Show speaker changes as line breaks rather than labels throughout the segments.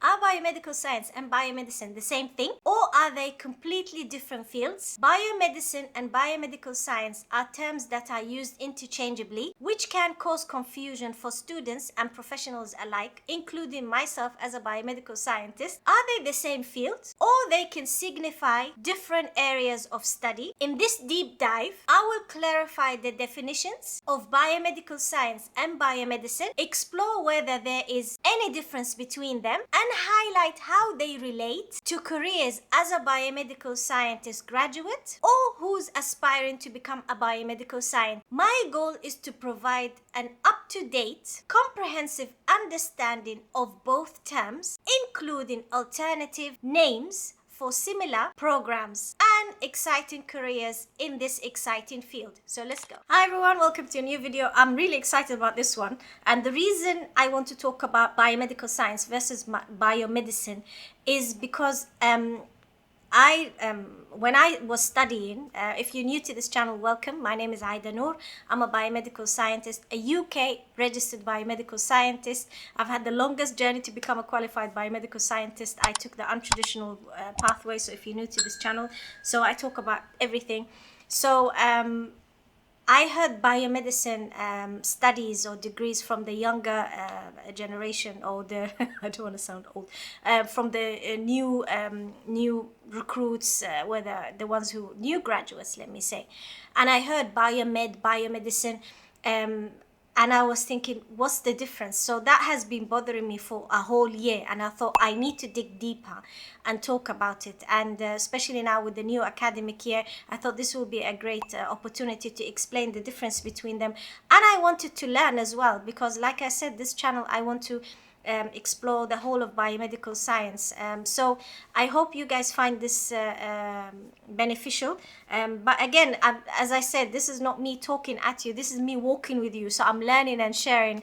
Are biomedical science and biomedicine the same thing, or are they completely different fields? Biomedicine and biomedical science are terms that are used interchangeably, which can cause confusion for students and professionals alike, including myself as a biomedical scientist. Are they the same field, or they can signify different areas of study? In this deep dive, I will clarify the definitions of biomedical science and biomedicine, explore whether there is any difference between them, and highlight how they relate to careers as a biomedical scientist graduate or who's aspiring to become a biomedical scientist. My goal is to provide an up-to-date, comprehensive understanding of both terms, including alternative names for similar programs and exciting careers in this exciting field. So let's go. Hi everyone, welcome to a new video. I'm really excited about this one, and the reason I want to talk about biomedical science versus biomedicine is because when I was studying, if you're new to this channel, welcome. My name is Aida Noor. I'm a biomedical scientist, a UK registered biomedical scientist. I've had the longest journey to become a qualified biomedical scientist. I took the untraditional pathway, so if you're new to this channel, so I talk about everything. So I heard biomedicine studies or degrees from the younger generation, or the I don't want to sound old, from the new recruits, whether the ones who new graduates, let me say, and I heard biomedicine, and I was thinking, what's the difference? So that has been bothering me for a whole year, and I thought I need to dig deeper and talk about it. And especially now with the new academic year, I thought this will be a great opportunity to explain the difference between them. And I wanted to learn as well, because like I said, this channel, I want to explore the whole of biomedical science. So I hope you guys find this beneficial. But again, as I said, this is not me talking at you. This is me walking with you. So I'm learning and sharing.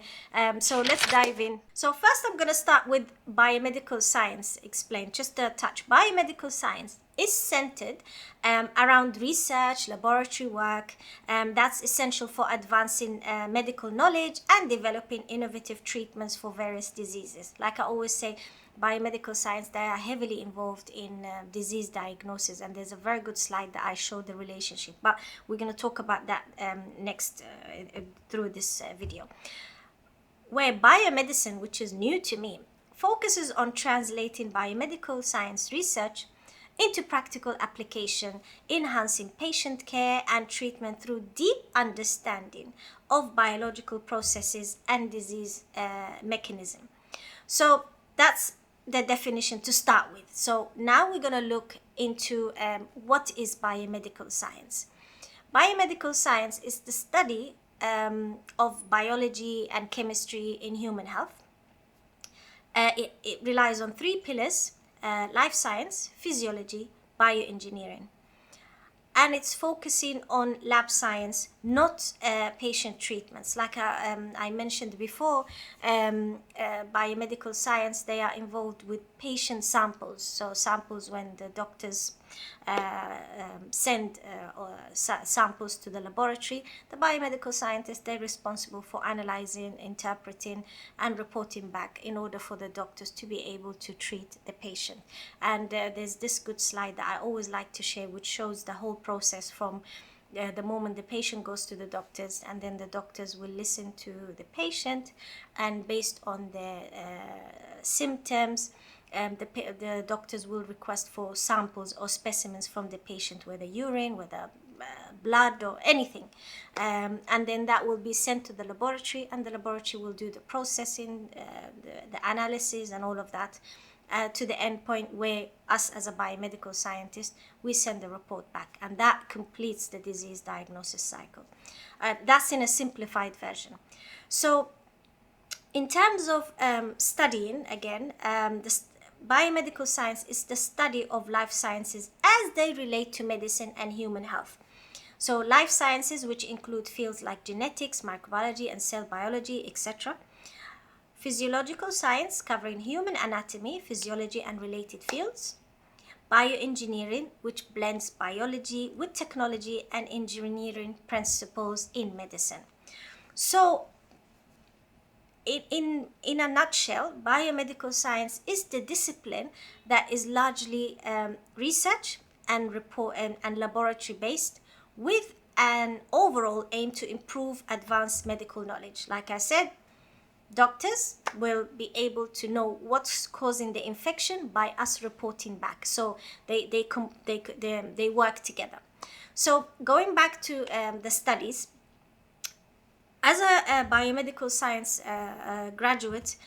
So let's dive in. So first I'm going to start with biomedical science. Explain just a touch. Biomedical science is centered around research, laboratory work, that's essential for advancing medical knowledge and developing innovative treatments for various diseases. Like I always say, biomedical science, they are heavily involved in disease diagnosis, and there's a very good slide that I show the relationship, but we're going to talk about that next through this video. Where biomedicine, which is new to me, focuses on translating biomedical science research into practical application, enhancing patient care and treatment through deep understanding of biological processes and disease mechanism. So that's the definition to start with. So now we're going to look into what is biomedical science. Biomedical science is the study of biology and chemistry in human health. It relies on three pillars: life science, physiology, bioengineering. And it's focusing on lab science, not patient treatments. Like I mentioned before, biomedical science, they are involved with patient samples. So samples when the doctors send samples to the laboratory, the biomedical scientists, they're responsible for analyzing, interpreting, and reporting back in order for the doctors to be able to treat the patient. And there's this good slide that I always like to share, which shows the whole process from the moment the patient goes to the doctors, and then the doctors will listen to the patient, and based on the symptoms, the doctors will request for samples or specimens from the patient, whether urine, whether blood, or anything, and then that will be sent to the laboratory, and the laboratory will do the processing, the analysis, and all of that, to the end point where us as a biomedical scientist, we send the report back, and that completes the disease diagnosis cycle. That's in a simplified version. So in terms of studying, again, biomedical science is the study of life sciences as they relate to medicine and human health. So life sciences, which include fields like genetics, microbiology, and cell biology, etc. Physiological science, covering human anatomy, physiology, and related fields. Bioengineering, which blends biology with technology and engineering principles in medicine. So in a nutshell, biomedical science is the discipline that is largely research and report and laboratory based, with an overall aim to improve advanced medical knowledge. Like I said, doctors will be able to know what's causing the infection by us reporting back. So they work together. So going back to the studies, as a biomedical science graduate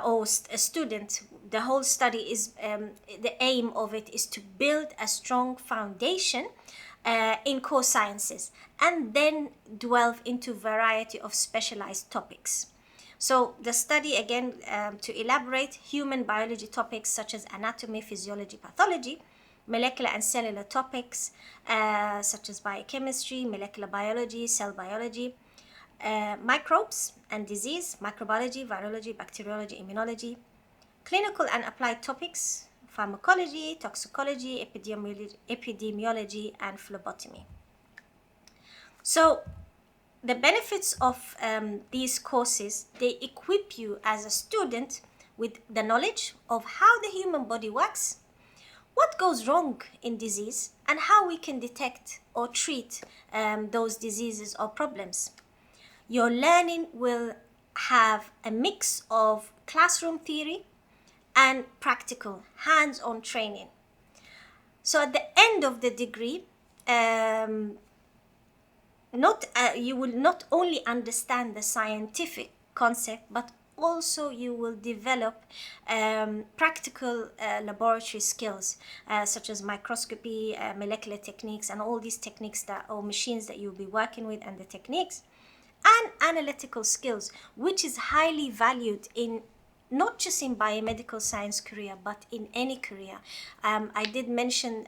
or a student, the whole study is the aim of it is to build a strong foundation in core sciences, and then delve into variety of specialized topics. So the study, again, to elaborate, human biology topics such as anatomy, physiology, pathology, molecular and cellular topics such as biochemistry, molecular biology, cell biology, microbes and disease, microbiology, virology, bacteriology, immunology, clinical and applied topics, pharmacology, toxicology, epidemiology, and phlebotomy. So the benefits of these courses, they equip you as a student with the knowledge of how the human body works, what goes wrong in disease, and how we can detect or treat those diseases or problems. Your learning will have a mix of classroom theory and practical hands-on training. So at the end of the degree, you will not only understand the scientific concept, but also you will develop practical laboratory skills such as microscopy, molecular techniques, and all these techniques or machines that you'll be working with, and the techniques, and analytical skills, which is highly valued in not just in biomedical science career, but in any career. I did mention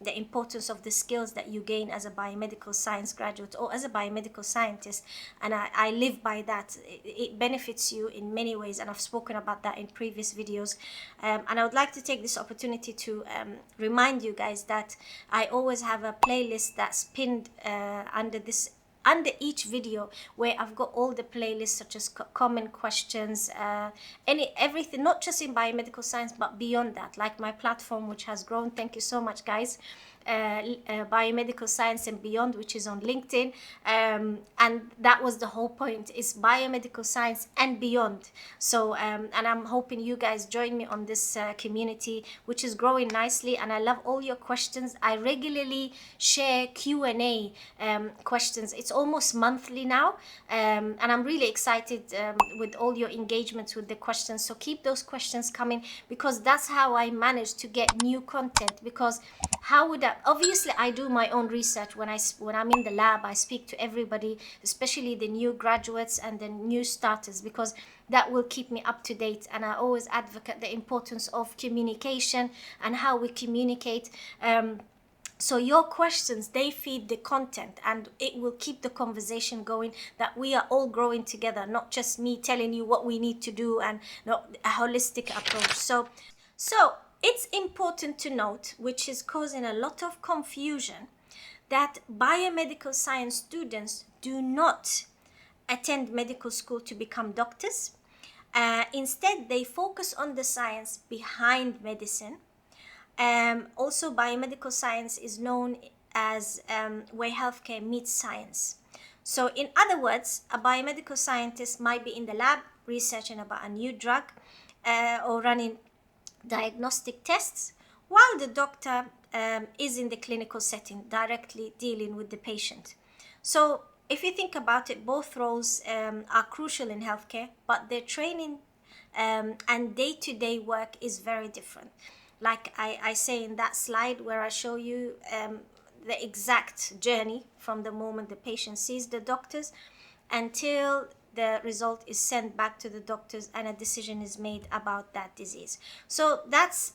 the importance of the skills that you gain as a biomedical science graduate or as a biomedical scientist, and I live by that. It benefits you in many ways, and I've spoken about that in previous videos. And I would like to take this opportunity to remind you guys that I always have a playlist that's pinned under each video, where I've got all the playlists such as common questions, everything, not just in biomedical science, but beyond that, like my platform, which has grown. Thank you so much, guys. Biomedical Science and Beyond, which is on LinkedIn, and that was the whole point, is biomedical science and beyond. So and I'm hoping you guys join me on this community, which is growing nicely, and I love all your questions. I regularly share Q&A questions. It's almost monthly now, and I'm really excited with all your engagements with the questions. So keep those questions coming, because that's how I manage to get new content. Because how would I, obviously I do my own research when I'm in the lab. I speak to everybody, especially the new graduates and the new starters, because that will keep me up to date. And I always advocate the importance of communication and how we communicate. So your questions, they feed the content, and it will keep the conversation going, that we are all growing together, not just me telling you what we need to do, and not a holistic approach. So it's important to note, which is causing a lot of confusion, that biomedical science students do not attend medical school to become doctors. Instead, they focus on the science behind medicine. Also, biomedical science is known as where healthcare meets science. So in other words, a biomedical scientist might be in the lab researching about a new drug or running diagnostic tests, while the doctor is in the clinical setting, directly dealing with the patient. So if you think about it, both roles are crucial in healthcare, but their training and day-to-day work is very different. Like I say in that slide where I show you the exact journey from the moment the patient sees the doctors until the result is sent back to the doctors and a decision is made about that disease. So that's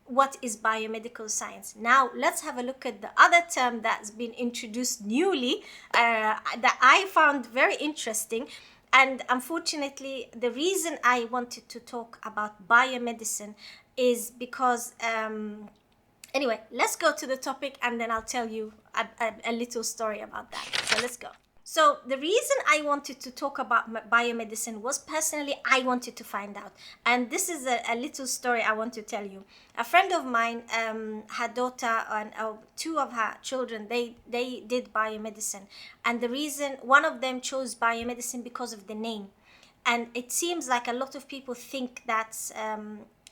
what is biomedical science. Now let's have a look at the other term that's been introduced newly that I found very interesting. And unfortunately, the reason I wanted to talk about biomedicine is because anyway, let's go to the topic, and then I'll tell you a little story about that. So let's go. So the reason I wanted to talk about biomedicine was personally I wanted to find out. And this is a little story I want to tell you. A friend of mine, her daughter and two of her children, they did biomedicine. And the reason one of them chose biomedicine because of the name. And it seems like a lot of people think that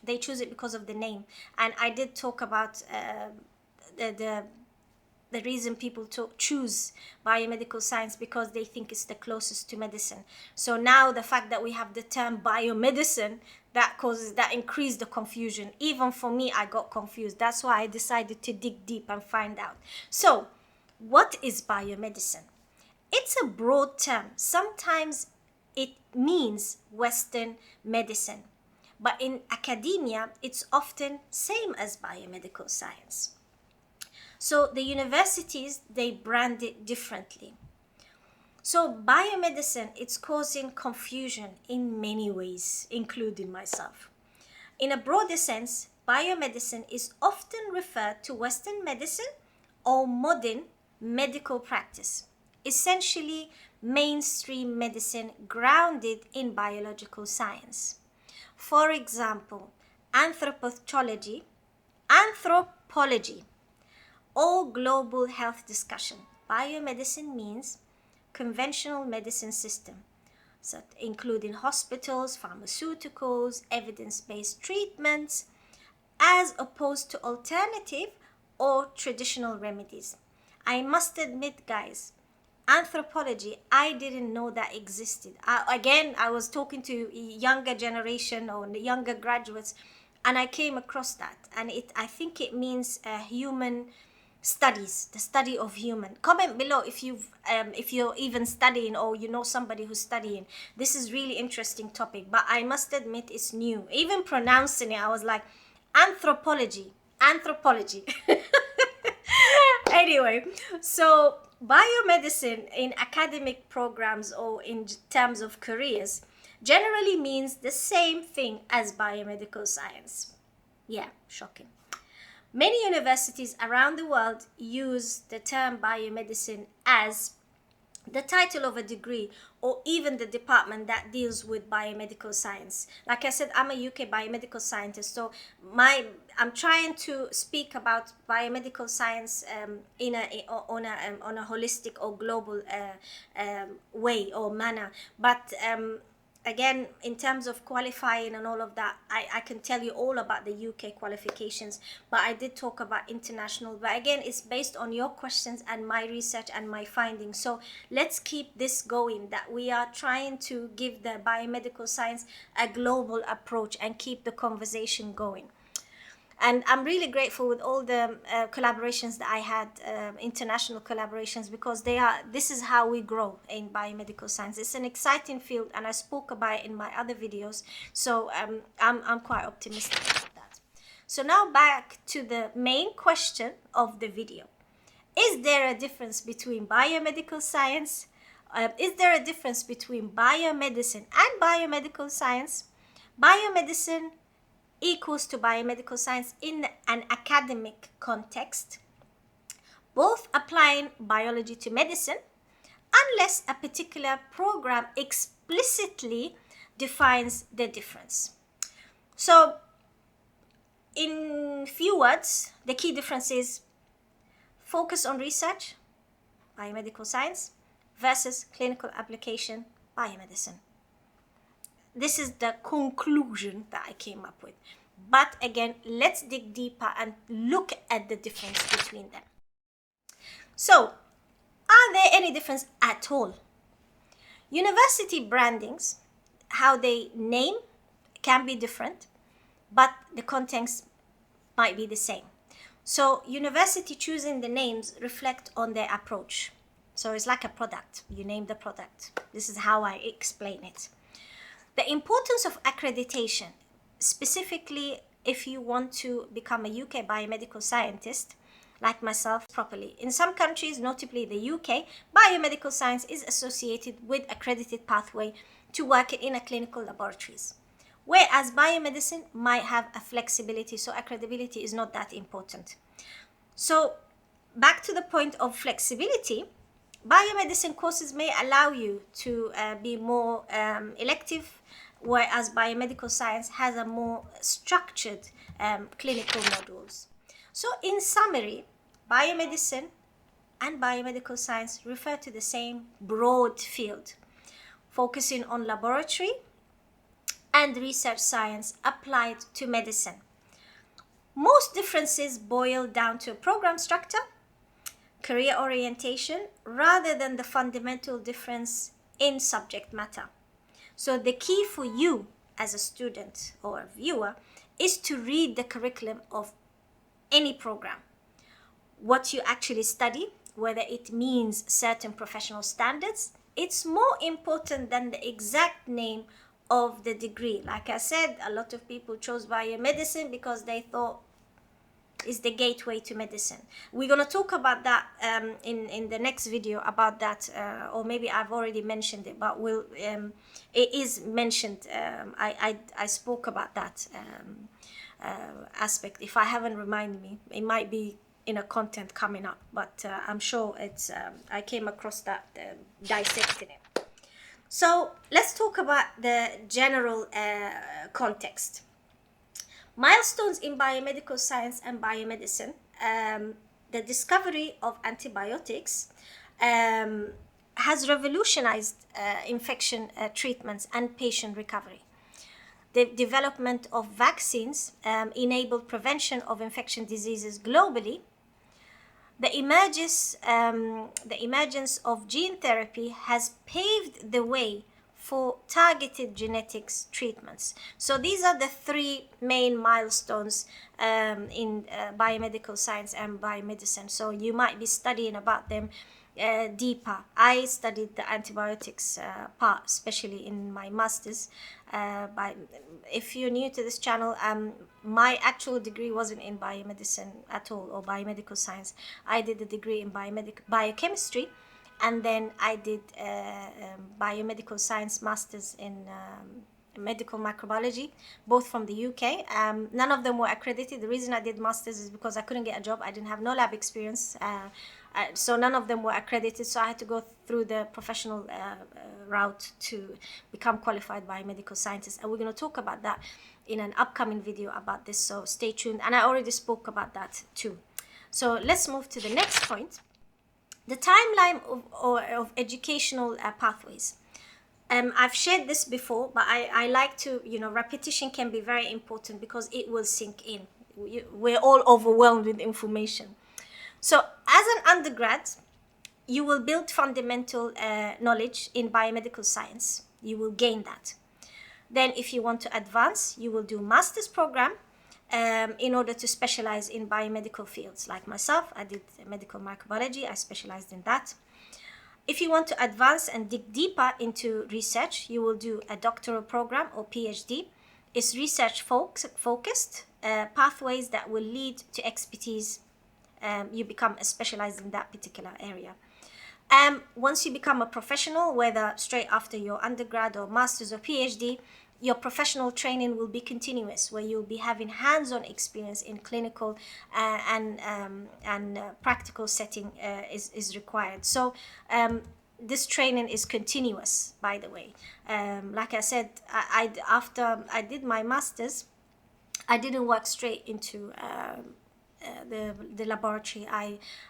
they choose it because of the name. And I did talk about the reason people choose biomedical science because they think it's the closest to medicine. So now the fact that we have the term biomedicine, that increased the confusion. Even for me, I got confused. That's why I decided to dig deep and find out. So what is biomedicine? It's a broad term. Sometimes it means Western medicine, but in academia, it's often same as biomedical science. So the universities, they brand it differently. So biomedicine, it's causing confusion in many ways, including myself. In a broader sense, biomedicine is often referred to Western medicine or modern medical practice, essentially mainstream medicine grounded in biological science. For example, anthropology, or global health discussion. Biomedicine means conventional medicine system, so including hospitals, pharmaceuticals, evidence-based treatments, as opposed to alternative or traditional remedies. I must admit, guys, anthropology, I didn't know that existed. I was talking to younger generation or younger graduates, and I came across that, and I think it means human studies, the study of human. Comment below if you're even studying or you know somebody who's studying. This is really interesting topic, but I must admit it's new. Even pronouncing it, I was like, anthropology. Anyway, so biomedicine in academic programs or in terms of careers generally means the same thing as biomedical science. Yeah, shocking. Many universities around the world use the term biomedicine as the title of a degree or even the department that deals with biomedical science. Like I said, I'm a UK biomedical scientist, so I'm trying to speak about biomedical science on a holistic or global way or manner. But again, in terms of qualifying and all of that, I can tell you all about the UK qualifications, but I did talk about international. But again, it's based on your questions and my research and my findings. So let's keep this going, that we are trying to give the biomedical science a global approach and keep the conversation going. And I'm really grateful with all the collaborations that I had, international collaborations, because this is how we grow in biomedical science. It's an exciting field, and I spoke about it in my other videos. So I'm quite optimistic about that. So now back to the main question of the video. Is there a difference between biomedical science? Is there a difference between biomedicine and biomedical science? Biomedicine equals to biomedical science in an academic context, both applying biology to medicine, unless a particular program explicitly defines the difference. So, in few words, the key difference is focus on research, biomedical science, versus clinical application, biomedicine. This is the conclusion that I came up with. But again, let's dig deeper and look at the difference between them. So, are there any difference at all? University brandings, how they name, can be different, but the contents might be the same. So, university choosing the names reflect on their approach. So, it's like a product. You name the product. This is how I explain it. The importance of accreditation, specifically if you want to become a UK biomedical scientist, like myself, properly. In some countries, notably the UK, biomedical science is associated with accredited pathway to work in a clinical laboratories. Whereas biomedicine might have a flexibility, so accreditability is not that important. So back to the point of flexibility, biomedicine courses may allow you to be more elective, whereas biomedical science has a more structured clinical modules. So in summary, biomedicine and biomedical science refer to the same broad field, focusing on laboratory and research science applied to medicine. Most differences boil down to program structure, career orientation, rather than the fundamental difference in subject matter. So the key for you as a student or a viewer is to read the curriculum of any program. What you actually study, whether it means certain professional standards, it's more important than the exact name of the degree. Like I said, a lot of people chose biomedicine because they thought is the gateway to medicine. We're going to talk about that in the next video about that, or maybe I've already mentioned it, but it is mentioned. I spoke about that aspect. If I haven't reminded me, it might be in a content coming up, but I'm sure it's I came across that dissecting it. So let's talk about the general context. Milestones in biomedical science and biomedicine. The discovery of antibiotics has revolutionized infection treatments and patient recovery. The development of vaccines enabled prevention of infection diseases globally. The emergence of gene therapy has paved the way for targeted genetics treatments. So these are the three main milestones in biomedical science and biomedicine. So you might be studying about them deeper. I studied the antibiotics part, especially in my master's. If you're new to this channel, my actual degree wasn't in biomedicine at all, or biomedical science. I did a degree in biochemistry, and then I did biomedical science masters in medical microbiology, both from the UK. None of them were accredited. The reason I did masters is because I couldn't get a job. I didn't have no lab experience, so none of them were accredited. So I had to go through the professional route to become qualified biomedical scientist. And we're going to talk about that in an upcoming video about this, so stay tuned. And I already spoke about that too. So let's move to the next point. The timeline of educational pathways. I've shared this before, but I like to, repetition can be very important because it will sink in. We're all overwhelmed with information. So as an undergrad, you will build fundamental knowledge in biomedical science. You will gain that. Then if you want to advance, you will do master's program in order to specialize in biomedical fields. Like myself, I did medical microbiology. I specialized in that. If you want to advance and dig deeper into research, you will do a doctoral program or PhD. It's research focused, pathways that will lead to expertise. You become specialized in that particular area. Once you become a professional, whether straight after your undergrad or master's or PhD, your professional training will be continuous, where you'll be having hands-on experience in clinical and practical setting is required. So this training is continuous, by the way. Like I said, after I did my master's, I didn't work straight into the laboratory.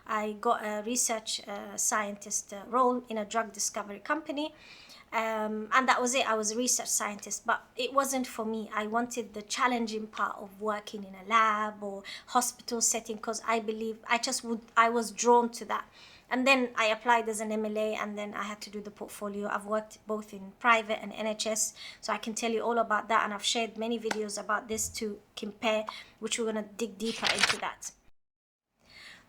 I got a research scientist role in a drug discovery company. And that was it. I was a research scientist, but it wasn't for me. I wanted the challenging part of working in a lab or hospital setting, because I was drawn to that. And then I applied as an MLA, and then I had to do the portfolio. I've worked both in private and NHS, so I can tell you all about that. And I've shared many videos about this to compare, which we're going to dig deeper into that.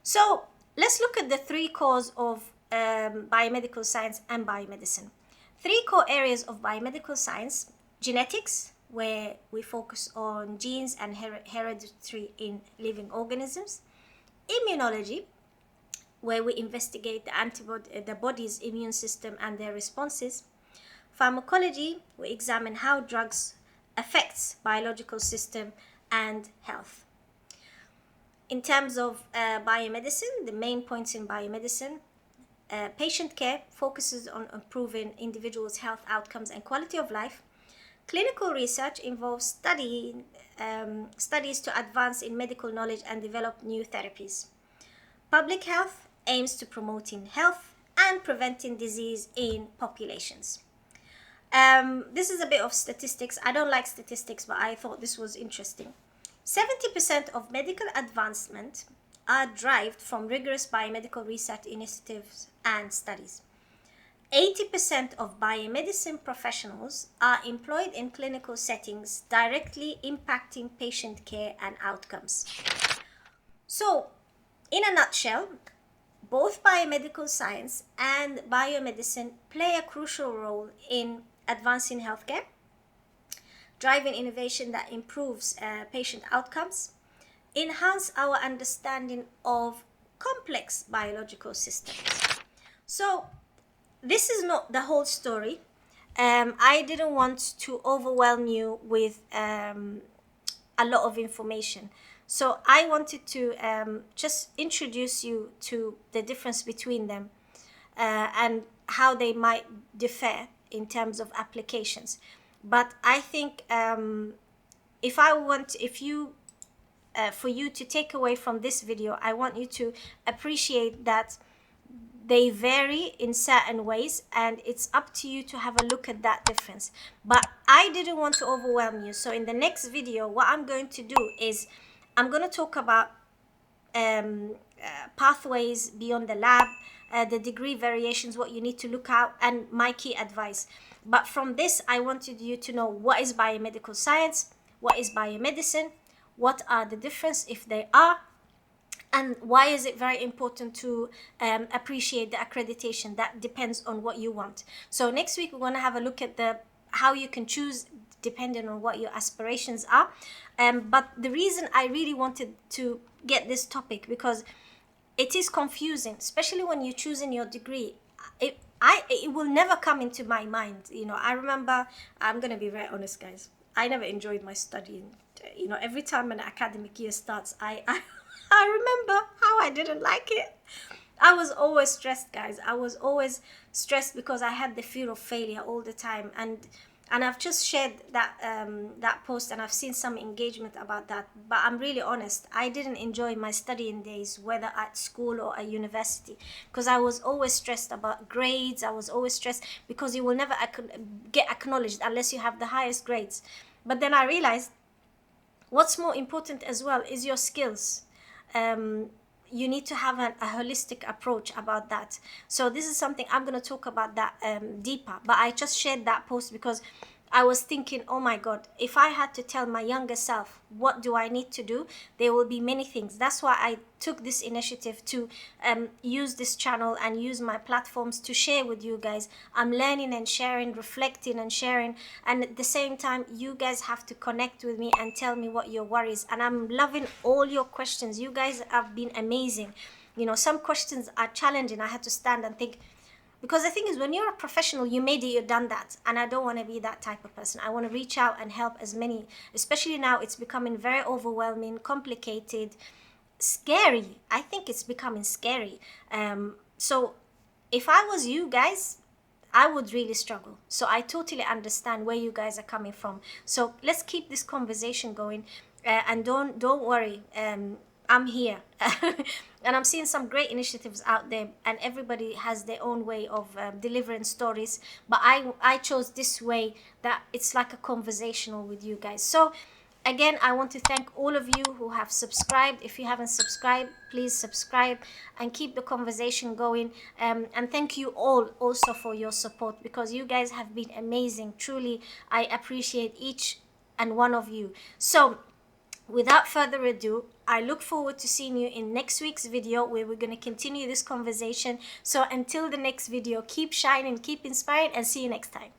So let's look at the three cores of biomedical science and biomedicine. Three core areas of biomedical science: genetics, where we focus on genes and heredity in living organisms; immunology, where we investigate the body's immune system and their responses; pharmacology, we examine how drugs affects biological system and health. In terms of biomedicine, the main points in biomedicine: patient care focuses on improving individuals' health outcomes and quality of life. Clinical research involves studies to advance in medical knowledge and develop new therapies. Public health aims to promoting health and preventing disease in populations. This is a bit of statistics. I don't like statistics, but I thought this was interesting. 70% of medical advancement are derived from rigorous biomedical research initiatives and studies. 80% of biomedicine professionals are employed in clinical settings, directly impacting patient care and outcomes. So, in a nutshell, both biomedical science and biomedicine play a crucial role in advancing healthcare, driving innovation that improves patient outcomes, enhance our understanding of complex biological systems. So this is not the whole story. I didn't want to overwhelm you with a lot of information. So I wanted to just introduce you to the difference between them and how they might differ in terms of applications. But I think for you to take away from this video, I want you to appreciate that they vary in certain ways, and it's up to you to have a look at that difference. But I didn't want to overwhelm you. So in the next video, what I'm going to do is I'm going to talk about pathways beyond the lab, the degree variations, what you need to look out, and my key advice. But from this, I wanted you to know what is biomedical science, what is biomedicine, what are the difference if they are, and why is it very important to appreciate the accreditation. That depends on what you want. So next week, we're going to have a look at how you can choose depending on what your aspirations are. But the reason I really wanted to get this topic, because it is confusing, especially when you're choosing your degree. It will never come into my mind. I remember, I'm going to be very honest, guys. I never enjoyed my studying. Every time an academic year starts, I remember how I didn't like it. I was always stressed, guys. I was always stressed because I had the fear of failure all the time. And I've just shared that post, and I've seen some engagement about that. But I'm really honest. I didn't enjoy my studying days, whether at school or at university, because I was always stressed about grades. I was always stressed because you will never get acknowledged unless you have the highest grades. But then I realized what's more important as well is your skills. You need to have a holistic approach about that. So this is something I'm going to talk about that deeper. But I just shared that post because I was thinking, oh my God, if I had to tell my younger self, what do I need to do? There will be many things. That's why I took this initiative to use this channel and use my platforms to share with you guys. I'm learning and sharing, reflecting and sharing. And at the same time, you guys have to connect with me and tell me what your worries. And I'm loving all your questions. You guys have been amazing. Some questions are challenging. I had to stand and think, because the thing is, when you're a professional, you made it, you've done that. And I don't want to be that type of person. I want to reach out and help as many, especially now it's becoming very overwhelming, complicated, scary. I think it's becoming scary. So if I was you guys, I would really struggle. So I totally understand where you guys are coming from. So let's keep this conversation going, and don't worry. I'm here. And I'm seeing some great initiatives out there, and everybody has their own way of delivering stories. But I chose this way, that it's like a conversational with you guys. So again, I want to thank all of you who have subscribed. If you haven't subscribed, please subscribe and keep the conversation going. And thank you all also for your support, because you guys have been amazing. Truly, I appreciate each and one of you. So without further ado, I look forward to seeing you in next week's video, where we're going to continue this conversation. So until the next video, keep shining, keep inspiring, and see you next time.